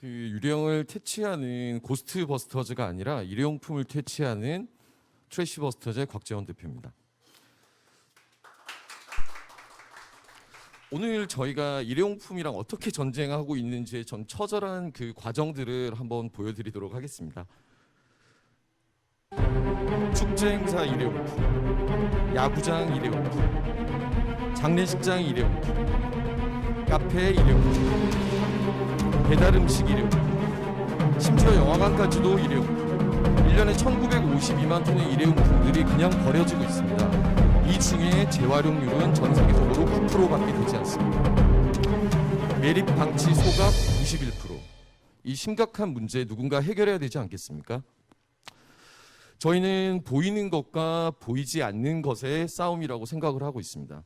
유령을 퇴치하는 고스트버스터즈가 아니라 일회용품을 퇴치하는 트래시버스터즈의 곽재원 대표입니다. 오늘 저희가 일회용품이랑 어떻게 전쟁하고 있는지의 전 처절한 그 과정들을 한번 보여드리도록 하겠습니다. 축제 행사 일회용품, 야구장 일회용품, 장례식장 일회용품, 카페 일회용품, 배달 음식 일회용품, 심지어 영화관까지도 일회용품. 1년에 1952만 톤의 일회용품들이 그냥 버려지고 있습니다. 이 중에 재활용률은 전 세계적으로 9%밖에 되지 않습니다. 매립 방치 소각 91%. 이 심각한 문제 누군가 해결해야 되지 않겠습니까? 저희는 보이는 것과 보이지 않는 것의 싸움이라고 생각을 하고 있습니다.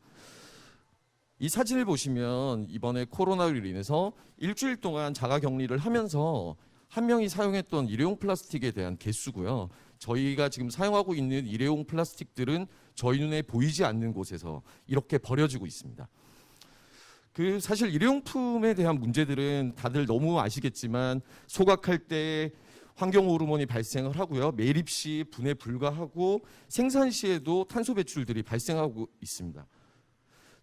이 사진을 보시면 이번에 코로나로 인해서 일주일 동안 자가격리를 하면서 한 명이 사용했던 일회용 플라스틱에 대한 개수고요. 저희가 지금 사용하고 있는 일회용 플라스틱들은 저희 눈에 보이지 않는 곳에서 이렇게 버려지고 있습니다. 사실 일회용품에 대한 문제들은 다들 너무 아시겠지만 소각할 때 환경 호르몬이 발생을 하고요. 매립 시 분해 불가하고 생산 시에도 탄소 배출들이 발생하고 있습니다.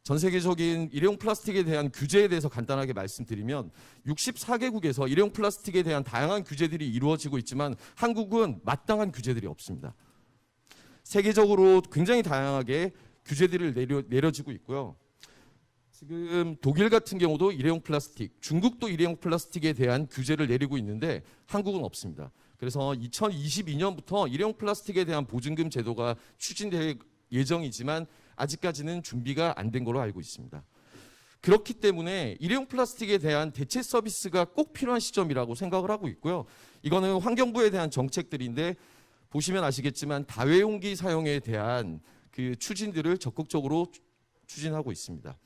전 세계적인 일회용 플라스틱에 대한 규제에 대해서 간단하게 말씀드리면 64개국에서 일회용 플라스틱에 대한 다양한 규제들이 이루어지고 있지만 한국은 마땅한 규제들이 없습니다. 세계적으로 굉장히 다양하게 규제들을 내려지고 있고요. 지금 독일 같은 경우도 일회용 플라스틱, 중국도 일회용 플라스틱에 대한 규제를 내리고 있는데 한국은 없습니다. 그래서 2022년부터 일회용 플라스틱에 대한 보증금 제도가 추진될 예정이지만 아직까지는 준비가 안 된 걸로 알고 있습니다. 그렇기 때문에 일회용 플라스틱에 대한 대체 서비스가 꼭 필요한 시점이라고 생각을 하고 있고요. 이거는 환경부에 대한 정책들인데 보시면 아시겠지만 다회용기 사용에 대한 그 추진들을 적극적으로 추진하고 있습니다.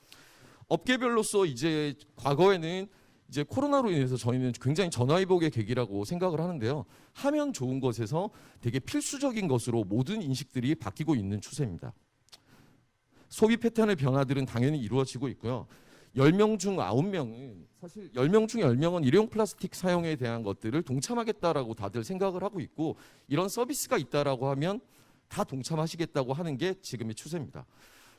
업계별로서 이제 과거에는 이제 코로나로 인해서 저희는 굉장히 전화위복의 계기라고 생각을 하는데요. 하면 좋은 것에서 되게 필수적인 것으로 모든 인식들이 바뀌고 있는 추세입니다. 소비 패턴의 변화들은 당연히 이루어지고 있고요. 10명 중 9명은 사실 10명 중 10명은 일회용 플라스틱 사용에 대한 것들을 동참하겠다라고 다들 생각을 하고 있고 이런 서비스가 있다라고 하면 다 동참하시겠다고 하는 게 지금의 추세입니다.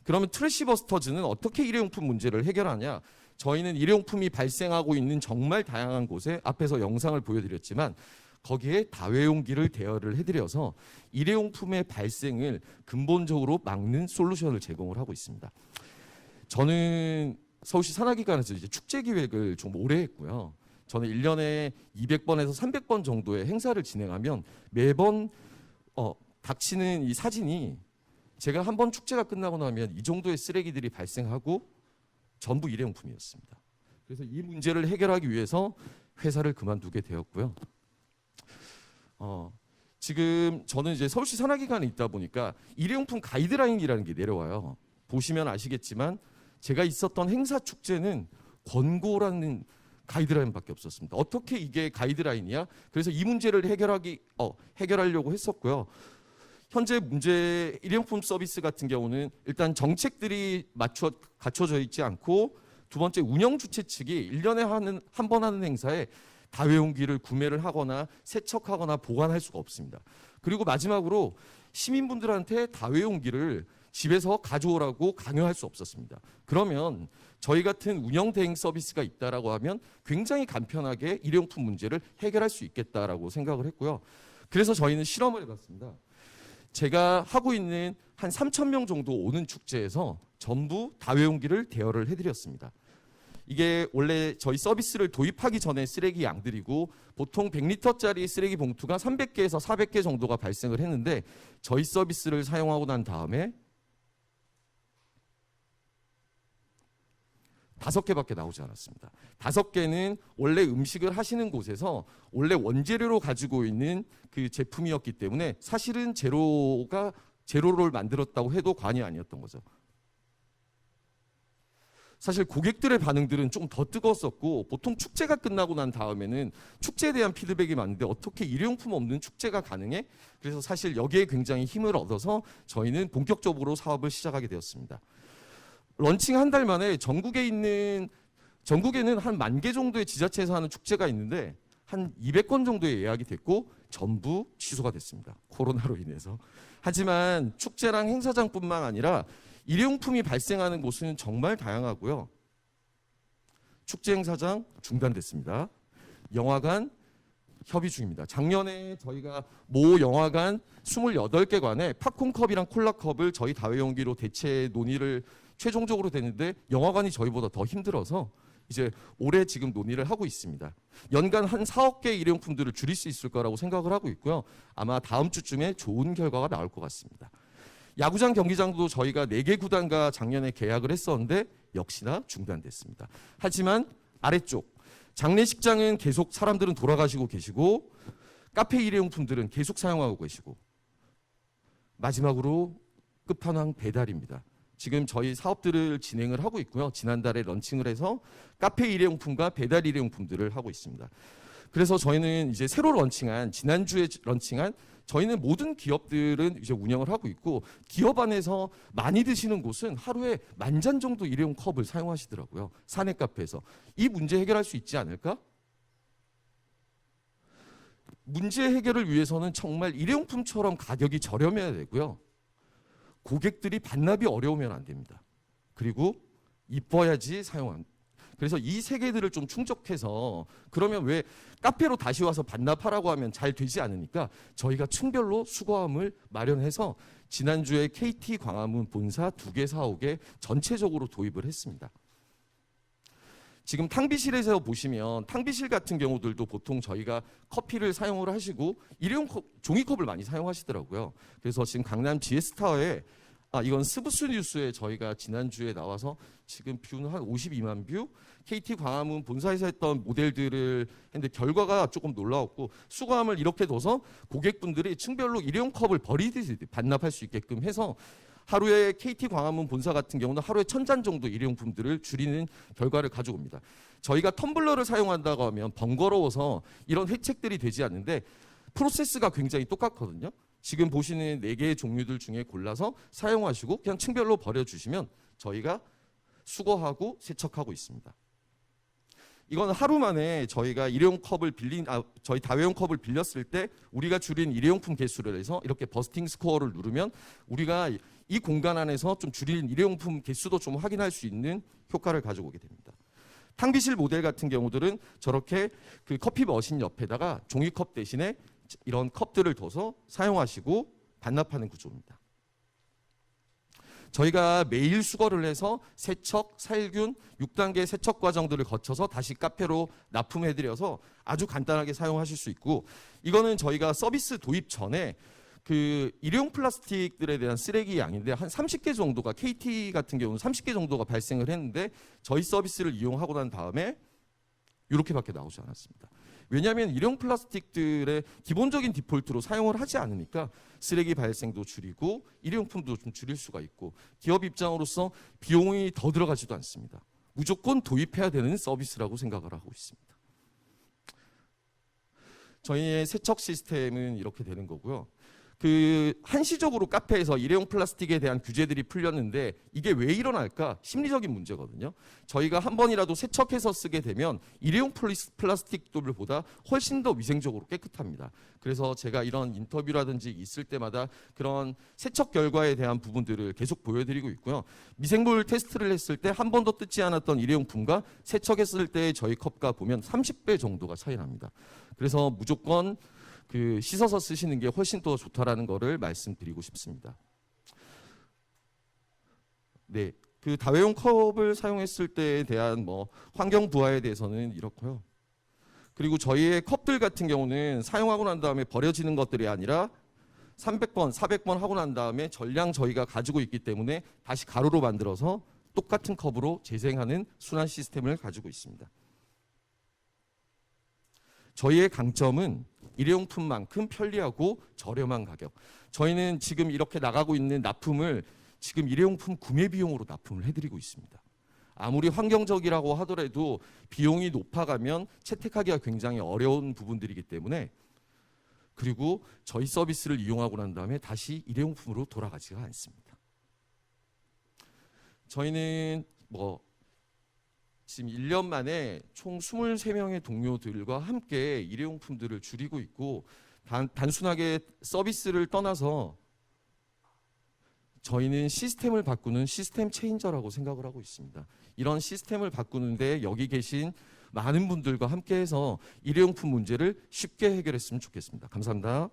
그러면 트래시버스터즈는 어떻게 일회용품 문제를 해결하냐? 저희는 일회용품이 발생하고 있는 정말 다양한 곳에 앞에서 영상을 보여드렸지만 거기에 다회용기를 대여를 해드려서 일회용품의 발생을 근본적으로 막는 솔루션을 제공을 하고 있습니다. 저는 서울시 산하기관에서 이제 축제 기획을 좀 오래 했고요. 저는 1년에 200번에서 300번 정도의 행사를 진행하면 매번 닥치는 이 사진이 제가 한 번 축제가 끝나고 나면 이 정도의 쓰레기들이 발생하고 전부 일회용품이었습니다. 그래서 이 문제를 해결하기 위해서 회사를 그만두게 되었고요. 지금 저는 이제 서울시 산하기관에 있다 보니까 일회용품 가이드라인이라는 게 내려와요. 보시면 아시겠지만 제가 있었던 행사 축제는 권고라는 가이드라인밖에 없었습니다. 어떻게 이게 가이드라인이야? 그래서 이 문제를 해결하려고 했었고요. 현재 문제 일회용품 서비스 같은 경우는 일단 정책들이 갖춰져 있지 않고 두 번째 운영 주체 측이 1년에 한 번 하는 행사에 다회용기를 구매를 하거나 세척하거나 보관할 수가 없습니다. 그리고 마지막으로 시민분들한테 다회용기를 집에서 가져오라고 강요할 수 없었습니다. 그러면 저희 같은 운영 대행 서비스가 있다라고 하면 굉장히 간편하게 일회용품 문제를 해결할 수 있겠다라고 생각을 했고요. 그래서 저희는 실험을 해봤습니다. 제가 하고 있는 한 3,000명 정도 오는 축제에서 전부 다회용기를 대여를 해드렸습니다. 이게 원래 저희 서비스를 도입하기 전에 쓰레기 양들이고 보통 100리터짜리 쓰레기 봉투가 300개에서 400개 정도가 발생을 했는데 저희 서비스를 사용하고 난 다음에 5개밖에 나오지 않았습니다. 5개는 원래 음식을 하시는 곳에서 원래 원재료로 가지고 있는 그 제품이었기 때문에 사실은 제로를 만들었다고 해도 과언이 아니었던 거죠. 사실 고객들의 반응들은 좀 더 뜨거웠었고 보통 축제가 끝나고 난 다음에는 축제에 대한 피드백이 많은데 어떻게 일회용품 없는 축제가 가능해? 그래서 사실 여기에 굉장히 힘을 얻어서 저희는 본격적으로 사업을 시작하게 되었습니다. 런칭 한 달 만에 전국에는 한 10,000개 정도의 지자체에서 하는 축제가 있는데 한 200건 정도의 예약이 됐고 전부 취소가 됐습니다. 코로나로 인해서. 하지만 축제랑 행사장뿐만 아니라 일회용품이 발생하는 곳은 정말 다양하고요. 축제 행사장 중단됐습니다. 영화관 협의 중입니다. 작년에 저희가 모 영화관 28개관에 팝콘컵이랑 콜라컵을 저희 다회용기로 대체 논의를 최종적으로 됐는데 영화관이 저희보다 더 힘들어서 이제 올해 지금 논의를 하고 있습니다. 연간 한 4억 개의 일회용품들을 줄일 수 있을 거라고 생각을 하고 있고요. 아마 다음 주쯤에 좋은 결과가 나올 것 같습니다. 야구장, 경기장도 저희가 4개 구단과 작년에 계약을 했었는데 역시나 중단됐습니다. 하지만 아래쪽 장례식장은 계속 사람들은 돌아가시고 계시고 카페 일회용품들은 계속 사용하고 계시고 마지막으로 끝판왕 배달입니다. 지금 저희 사업들을 진행을 하고 있고요. 지난달에 런칭을 해서 카페 일회용품과 배달 일회용품들을 하고 있습니다. 그래서 저희는 이제 새로 런칭한 지난주에 런칭한 저희는 모든 기업들은 이제 운영을 하고 있고 기업 안에서 많이 드시는 곳은 하루에 10,000잔 정도 일회용 컵을 사용하시더라고요. 사내 카페에서. 이 문제 해결할 수 있지 않을까? 문제 해결을 위해서는 정말 일회용품처럼 가격이 저렴해야 되고요. 고객들이 반납이 어려우면 안 됩니다. 그리고 이뻐야지 사용합니다. 그래서 이 세 개들을 좀 충족해서 그러면 왜 카페로 다시 와서 반납하라고 하면 잘 되지 않으니까 저희가 층별로 수거함을 마련해서 지난주에 KT 광화문 본사 2개 사옥에 전체적으로 도입을 했습니다. 지금 탕비실에서 보시면 탕비실 같은 경우들도 보통 저희가 커피를 사용을 하시고 일회용 종이컵을 많이 사용하시더라고요. 그래서 지금 강남 GS타워에 이건 스브스 뉴스에 저희가 지난주에 나와서 지금 뷰는 한 52만 뷰, KT 광화문 본사에서 했던 모델들을 했는데 결과가 조금 놀라웠고 수거함을 이렇게 둬서 고객분들이 층별로 일회용 컵을 버리듯이 반납할 수 있게끔 해서 하루에 KT 광화문 본사 같은 경우는 하루에 1,000잔 정도 일회용품들을 줄이는 결과를 가져옵니다. 저희가 텀블러를 사용한다고 하면 번거로워서 이런 혜택들이 되지 않는데 프로세스가 굉장히 똑같거든요. 지금 보시는 4개의 종류들 중에 골라서 사용하시고 그냥 층별로 버려주시면 저희가 수거하고 세척하고 있습니다. 이건 하루 만에 저희가 일회용 컵을 저희 다회용 컵을 빌렸을 때 우리가 줄인 일회용품 개수를 해서 이렇게 버스팅 스코어를 누르면 우리가 이 공간 안에서 좀 줄인 일회용품 개수도 좀 확인할 수 있는 효과를 가져오게 됩니다. 탕비실 모델 같은 경우들은 저렇게 그 커피 머신 옆에다가 종이컵 대신에 이런 컵들을 둬서 사용하시고 반납하는 구조입니다. 저희가 매일 수거를 해서 세척, 살균, 6단계 세척 과정들을 거쳐서 다시 카페로 납품해드려서 아주 간단하게 사용하실 수 있고 이거는 저희가 서비스 도입 전에 그 일회용 플라스틱들에 대한 쓰레기 양인데 한 30개 정도가 KT 같은 경우는 30개 정도가 발생을 했는데 저희 서비스를 이용하고 난 다음에 이렇게밖에 나오지 않았습니다. 왜냐하면 일회용 플라스틱들의 기본적인 디폴트로 사용을 하지 않으니까 쓰레기 발생도 줄이고 일회용품도 좀 줄일 수가 있고 기업 입장으로서 비용이 더 들어가지도 않습니다. 무조건 도입해야 되는 서비스라고 생각을 하고 있습니다. 저희의 세척 시스템은 이렇게 되는 거고요. 한시적으로 카페에서 일회용 플라스틱에 대한 규제들이 풀렸는데 이게 왜 일어날까? 심리적인 문제거든요. 저희가 한 번이라도 세척해서 쓰게 되면 일회용 플라스틱들보다 훨씬 더 위생적으로 깨끗합니다. 그래서 제가 이런 인터뷰라든지 있을 때마다 그런 세척 결과에 대한 부분들을 계속 보여드리고 있고요. 미생물 테스트를 했을 때 한 번도 뜯지 않았던 일회용품과 세척했을 때 저희 컵과 보면 30배 정도가 차이 납니다. 그래서 무조건 씻어서 쓰시는 게 훨씬 더 좋다라는 거를 말씀드리고 싶습니다. 네, 다회용 컵을 사용했을 때에 대한 환경 부하에 대해서는 이렇고요. 그리고 저희의 컵들 같은 경우는 사용하고 난 다음에 버려지는 것들이 아니라 300번, 400번 하고 난 다음에 전량 저희가 가지고 있기 때문에 다시 가루로 만들어서 똑같은 컵으로 재생하는 순환 시스템을 가지고 있습니다. 저희의 강점은 일회용품만큼 편리하고 저렴한 가격. 저희는 지금 이렇게 나가고 있는 납품을 지금 일회용품 구매 비용으로 납품을 해드리고 있습니다. 아무리 환경적이라고 하더라도 비용이 높아가면 채택하기가 굉장히 어려운 부분들이기 때문에 그리고 저희 서비스를 이용하고 난 다음에 다시 일회용품으로 돌아가지가 않습니다. 저희는 지금 1년 만에 총 23명의 동료들과 함께 일회용품들을 줄이고 있고 단순하게 서비스를 떠나서 저희는 시스템을 바꾸는 시스템 체인저라고 생각을 하고 있습니다. 이런 시스템을 바꾸는데 여기 계신 많은 분들과 함께해서 일회용품 문제를 쉽게 해결했으면 좋겠습니다. 감사합니다.